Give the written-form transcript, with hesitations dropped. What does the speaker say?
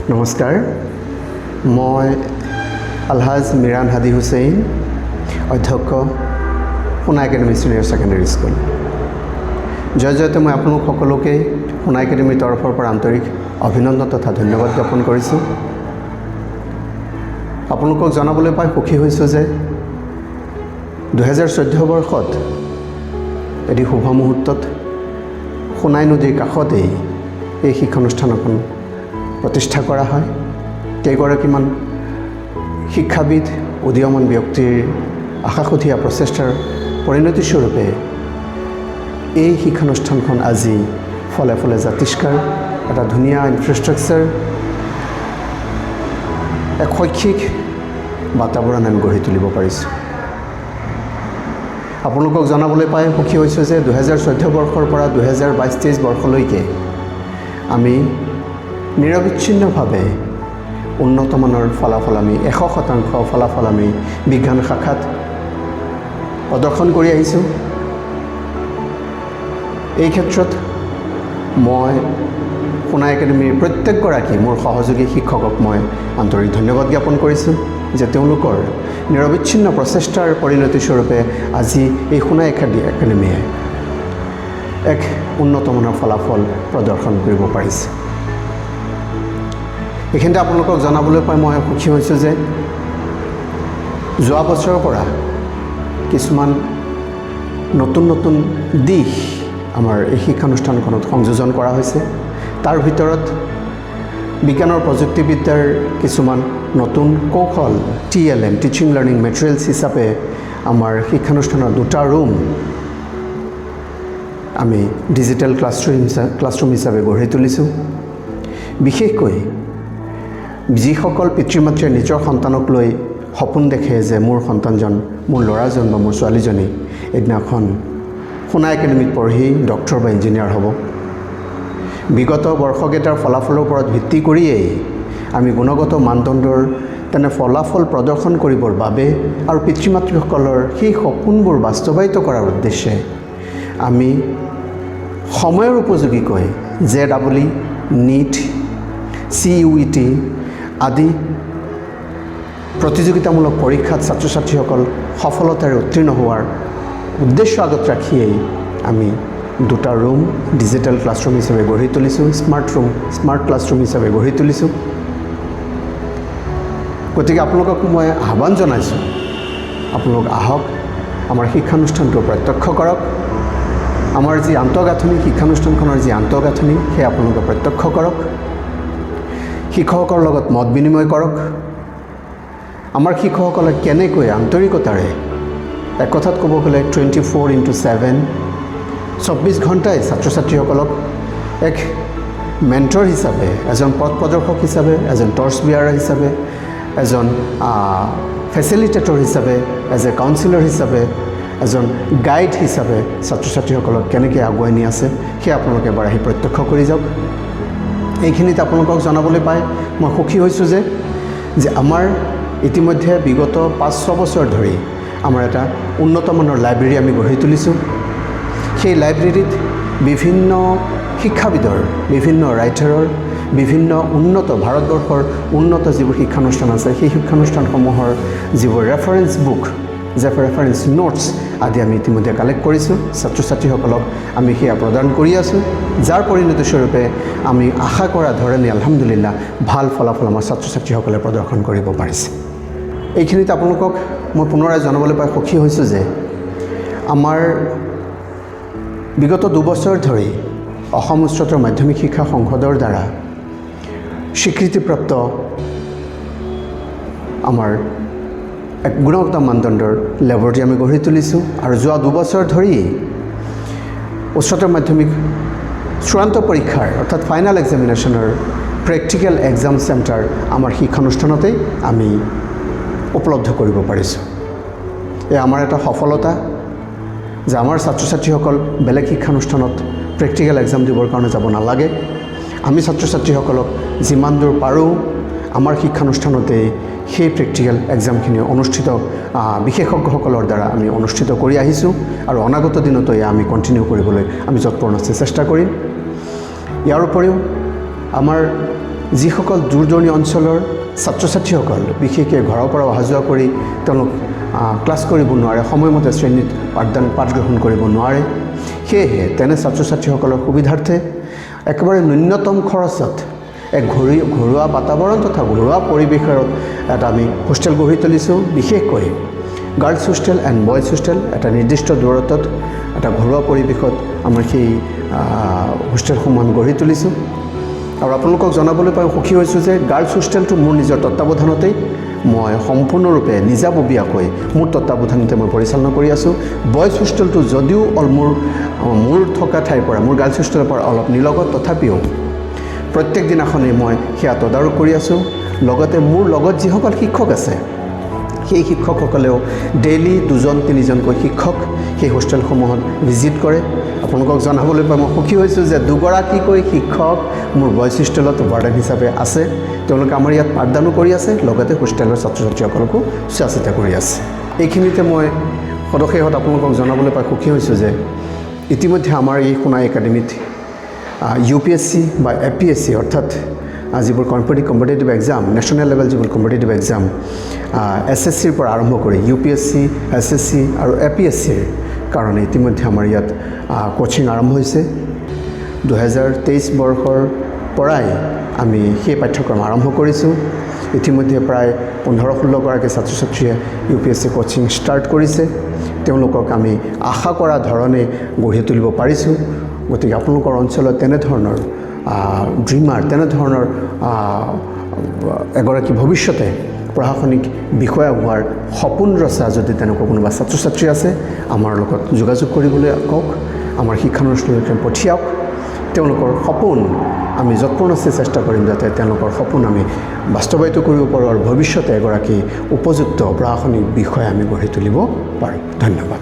নমস্কাৰ, মই আলহাজ মিৰাণ হাদি হুছেইন, অধ্যক্ষ সোণা academy senior secondary school. Jayate মই আপোনালোক সকলোকে সোণা একাডেমীৰ তৰফৰ পৰা আন্তৰিক অভিনন্দন তথা ধন্যবাদ জ্ঞাপন কৰিছোঁ। আপোনালোকক জনাবলৈ পাই সুখী হৈছোঁ যে 2014 বৰ্ষত এটি শুভ মুহূৰ্তত সোণাই নদীৰ কাষতেই এই শিক্ষানুষ্ঠানখন প্ৰতিষ্ঠা কৰা হয়। কেইগৰাকীমান শিক্ষাবিদ উদীয়মান ব্যক্তিৰ আশাসুধীয়া প্ৰচেষ্টাৰ পৰিণতিস্বৰূপে এই শিক্ষানুষ্ঠানখন আজি ফলে ফলে জাতিষ্কাৰ, এটা ধুনীয়া ইনফ্ৰাষ্ট্ৰাকচাৰ, এক শৈক্ষিক বাতাবৰণ আমি গঢ়ি তুলিব পাৰিছোঁ। আপোনালোকক জনাবলৈ পাই সুখী হৈছোঁ যে 2014 বৰ্ষৰ পৰা 2022-23 বৰ্ষলৈকে আমি নিৰবিচ্ছিন্নভাৱে উন্নতমানৰ ফলাফল আমি 100% ফলাফল আমি বিজ্ঞান শাখাত প্ৰদৰ্শন কৰি আহিছোঁ। এই ক্ষেত্ৰত মই সোণা একাডেমীৰ প্ৰত্যেকগৰাকী মোৰ সহযোগী শিক্ষকক মই আন্তৰিক ধন্যবাদ জ্ঞাপন কৰিছোঁ যে তেওঁলোকৰ নিৰবিচ্ছিন্ন প্ৰচেষ্টাৰ পৰিণতিস্বৰূপে আজি এই সোণা একাডেমীয়ে এক উন্নতমানৰ ফলাফল প্ৰদৰ্শন কৰিব পাৰিছে। এইখিনিতে আপোনালোকক জনাবলৈ পাই মই সুখী হৈছোঁ যে যোৱা বছৰৰ পৰা কিছুমান নতুন নতুন দিশ আমাৰ এই শিক্ষানুষ্ঠানখনত সংযোজন কৰা হৈছে। তাৰ ভিতৰত বিজ্ঞানৰ প্ৰযুক্তিবিদ্যাৰ কিছুমান নতুন কৌশল TLM টিচিং লাৰ্ণিং মেটেৰিয়েলছ হিচাপে আমাৰ শিক্ষানুষ্ঠানৰ 2টা ৰুম আমি ডিজিটেল ক্লাছৰুম হিচাপে গঢ়ি তুলিছোঁ। বিশেষকৈ যিসকল পিতৃ মাতৃয়ে নিজৰ সন্তানক লৈ সপোন দেখে যে মোৰ সন্তানজন, মোৰ ল'ৰাজন বা মোৰ ছোৱালীজনী এদিনাখন সোণা একাডেমীত পঢ়ি ডক্টৰ বা ইঞ্জিনিয়াৰ হ'ব, বিগত বৰ্ষকেইটাৰ ফলাফলৰ ওপৰত ভিত্তি কৰিয়েই আমি গুণগত মানদণ্ডৰ তেনে ফলাফল প্ৰদৰ্শন কৰিবৰ বাবে আৰু পিতৃ মাতৃসকলৰ সেই সপোনবোৰ বাস্তৱায়িত কৰাৰ উদ্দেশ্যে আমি সময়ৰ উপযোগীকৈ JEE, NEET, CUET আদি প্ৰতিযোগিতামূলক পৰীক্ষাত ছাত্ৰ ছাত্ৰীসকল সফলতাৰে উত্তীৰ্ণ হোৱাৰ উদ্দেশ্য আগত ৰাখিয়েই আমি 2টা ৰুম ডিজিটেল ক্লাছৰুম হিচাপে গঢ়ি তুলিছোঁ, স্মাৰ্ট ক্লাছৰুম হিচাপে গঢ়ি তুলিছোঁ। গতিকে আপোনালোকক মই আহ্বান জনাইছোঁ, আপোনালোক আহক, আমাৰ শিক্ষানুষ্ঠানটো প্ৰত্যক্ষ কৰক। আমাৰ যি আন্তঃগাঁথনি, শিক্ষানুষ্ঠানখনৰ যি আন্তঃগাঁথনি সেয়া আপোনালোকে প্ৰত্যক্ষ কৰক, শিক্ষকৰ লগত মত বিনিময় কৰক। আমাৰ শিক্ষকসকলে কেনেকৈ আন্তৰিকতাৰে, এক কথাত ক'ব গ'লে 24/7 24 ঘণ্টাই ছাত্ৰ ছাত্ৰীসকলক এক মেণ্টৰ হিচাপে, এজন পথ প্ৰদৰ্শক হিচাপে, এজন টৰ্চ বিয়াৰাৰ হিচাপে, এজন ফেচিলিটেটৰ হিচাপে, এজ এ কাউন্সিলৰ হিচাপে, এজন গাইড হিচাপে ছাত্ৰ ছাত্ৰীসকলক কেনেকৈ আগুৱাই নি আছে সেয়া আপোনালোকে এবাৰ আহি প্ৰত্যক্ষ কৰি যাওক। এইখিনিত আপোনালোকক জনাবলৈ পাই মই সুখী হৈছোঁ যে আমাৰ ইতিমধ্যে বিগত 5-6 বছৰ ধৰি আমাৰ এটা উন্নতমানৰ লাইব্ৰেৰী আমি গঢ়ি তুলিছোঁ। সেই লাইব্ৰেৰীত বিভিন্ন শিক্ষাবিদৰ, বিভিন্ন ৰাইটাৰৰ, বিভিন্ন উন্নত ভাৰতবৰ্ষৰ উন্নত যিবোৰ শিক্ষানুষ্ঠান আছে সেই শিক্ষানুষ্ঠানসমূহৰ যিবোৰ ৰেফাৰেন্স বুক, ৰেফাৰেন্স নোটছ আদি আমি ইতিমধ্যে কালেক্ট কৰিছোঁ। ছাত্ৰ ছাত্ৰীসকলক আমি সেয়া প্ৰদান কৰি আছোঁ, যাৰ পৰিণতিস্বৰূপে আমি আশা কৰা ধৰণে আলহামদুলিল্লাহ ভাল ফলাফল আমাৰ ছাত্ৰ ছাত্ৰীসকলে প্ৰদৰ্শন কৰিব পাৰিছে। এইখিনিত আপোনালোকক মই পুনৰাই জনাবলৈ পাই সুখী হৈছোঁ যে আমাৰ বিগত 2 বছৰ ধৰি অসম উচ্চতৰ মাধ্যমিক শিক্ষা সংসদৰ দ্বাৰা স্বীকৃতিপ্ৰাপ্ত আমাৰ এক গুণগত মানদণ্ডৰ লেবৰেটৰী আমি গঢ়ি তুলিছোঁ। আৰু যোৱা 2 বছৰ ধৰি উচ্চতৰ মাধ্যমিক চূড়ান্ত পৰীক্ষাৰ অৰ্থাৎ ফাইনেল এক্সামিনেশ্যনৰ প্ৰেক্টিকেল এক্সাম চেণ্টাৰ আমাৰ শিক্ষানুষ্ঠানতেই আমি উপলব্ধ কৰিব পাৰিছোঁ। এয়া আমাৰ এটা সফলতা যে আমাৰ ছাত্ৰ ছাত্ৰীসকল বেলেগ শিক্ষানুষ্ঠানত প্ৰেক্টিকেল এক্সাম দিবৰ কাৰণে যাব নালাগে। আমি ছাত্ৰ ছাত্ৰীসকলক যিমান দূৰ পাৰোঁ আমাৰ শিক্ষানুষ্ঠানতেই সেই প্ৰেক্টিকেল এক্সামখিনি অনুষ্ঠিত বিশেষজ্ঞসকলৰ দ্বাৰা আমি অনুষ্ঠিত কৰি আহিছোঁ আৰু অনাগত দিনতো আমি কণ্টিনিউ কৰিবলৈ আমি যৎপৰোনাস্তি চেষ্টা কৰিম। ইয়াৰ উপৰিও আমাৰ যিসকল দূৰ দূৰণি অঞ্চলৰ ছাত্ৰ ছাত্ৰীসকল বিশেষকৈ ঘৰৰ পৰা অহা যোৱা কৰি তেওঁলোক ক্লাছ কৰিব নোৱাৰে, সময়মতে শ্ৰেণীত পাঠ গ্ৰহণ কৰিব নোৱাৰে, সেয়েহে তেনে ছাত্ৰ ছাত্ৰীসকলৰ সুবিধাৰ্থে একেবাৰে ন্যূনতম খৰচত এক ঘৰুৱা বাতাবৰণ তথা ঘৰুৱা পৰিৱেশৰ এটা আমি হোষ্টেল গঢ়ি তুলিছোঁ। বিশেষকৈ girls hostel and boys hostel এটা নিৰ্দিষ্ট দূৰত্বত এটা ঘৰুৱা পৰিৱেশত আমাৰ সেই হোষ্টেলসমূহ আমি গঢ়ি তুলিছোঁ। আৰু আপোনালোকক জনাবলৈ পাই সুখী হৈছোঁ যে গাৰ্লছ হোষ্টেলটো মোৰ নিজৰ তত্ত্বাৱধানতেই মই সম্পূৰ্ণৰূপে নিজাববীয়াকৈ মোৰ তত্ত্বাৱধানতে মই পৰিচালনা কৰি আছোঁ। বইজ হোষ্টেলটো যদিও মোৰ থকা ঠাইৰ পৰা মোৰ গাৰ্লছ হোষ্টেলৰ পৰা অলপ নিলগত, তথাপিও প্ৰত্যেক দিনাখনেই মই সেয়া তদাৰক কৰি আছোঁ। লগতে মোৰ লগত যিসকল শিক্ষক আছে সেই শিক্ষকসকলেও ডেইলি 2-3জনকৈ শিক্ষক সেই হোষ্টেলসমূহত ভিজিট কৰে। আপোনালোকক জনাবলৈ পাই মই সুখী হৈছোঁ যে 2গৰাকীকৈ শিক্ষক মোৰ বইজ হোষ্টেলত ৱাৰ্ডেন হিচাপে আছে। তেওঁলোকে আমাৰ ইয়াত পাঠদানো কৰি আছে, লগতে হোষ্টেলৰ ছাত্ৰ ছাত্ৰীসকলকো চোৱা চিতা কৰি আছে। এইখিনিতে মই সদশেষত আপোনালোকক জনাবলৈ পাই সুখী হৈছোঁ যে ইতিমধ্যে আমাৰ এই সোণাই একাডেমীত UPSC বা APSC অৰ্থাৎ যিবোৰ কম্পিটিটিভ এক্সাম, নেশ্যনেল লেভেল যিবোৰ কম্পিটিটিভ এক্সাম SSCৰ পৰা আৰম্ভ কৰি UPSC, SSC আৰু APSCৰ কাৰণে ইতিমধ্যে আমাৰ ইয়াত কোচিং আৰম্ভ হৈছে। 2023 বৰ্ষৰ পৰাই আমি সেই পাঠ্যক্ৰম আৰম্ভ কৰিছোঁ। ইতিমধ্যে প্ৰায় 15-16 গৰাকী ছাত্ৰ ছাত্ৰীয়ে UPSC কোচিং ষ্টাৰ্ট কৰিছে। তেওঁলোকক আমি আশা কৰা ধৰণে গঢ়ি তুলিব পাৰিছোঁ। গতিকে আপোনালোকৰ অঞ্চলত তেনেধৰণৰ ড্ৰিমাৰ, তেনেধৰণৰ এগৰাকী ভৱিষ্যতে প্ৰশাসনিক বিষয়া হোৱাৰ সপোন ৰচা যদি তেনেকুৱা কোনোবা ছাত্ৰ ছাত্ৰী আছে, আমাৰ লগত যোগাযোগ কৰিবলৈ কওক, আমাৰ শিক্ষানুষ্ঠানলৈকে পঠিয়াওক। তেওঁলোকৰ সপোন আমি যৎপৰোনাস্তি চেষ্টা কৰিম যাতে তেওঁলোকৰ সপোন আমি বাস্তৱায়িত কৰিব পাৰোঁ আৰু ভৱিষ্যতে এগৰাকী উপযুক্ত প্ৰশাসনিক বিষয়া আমি গঢ়ি তুলিব পাৰোঁ। ধন্যবাদ।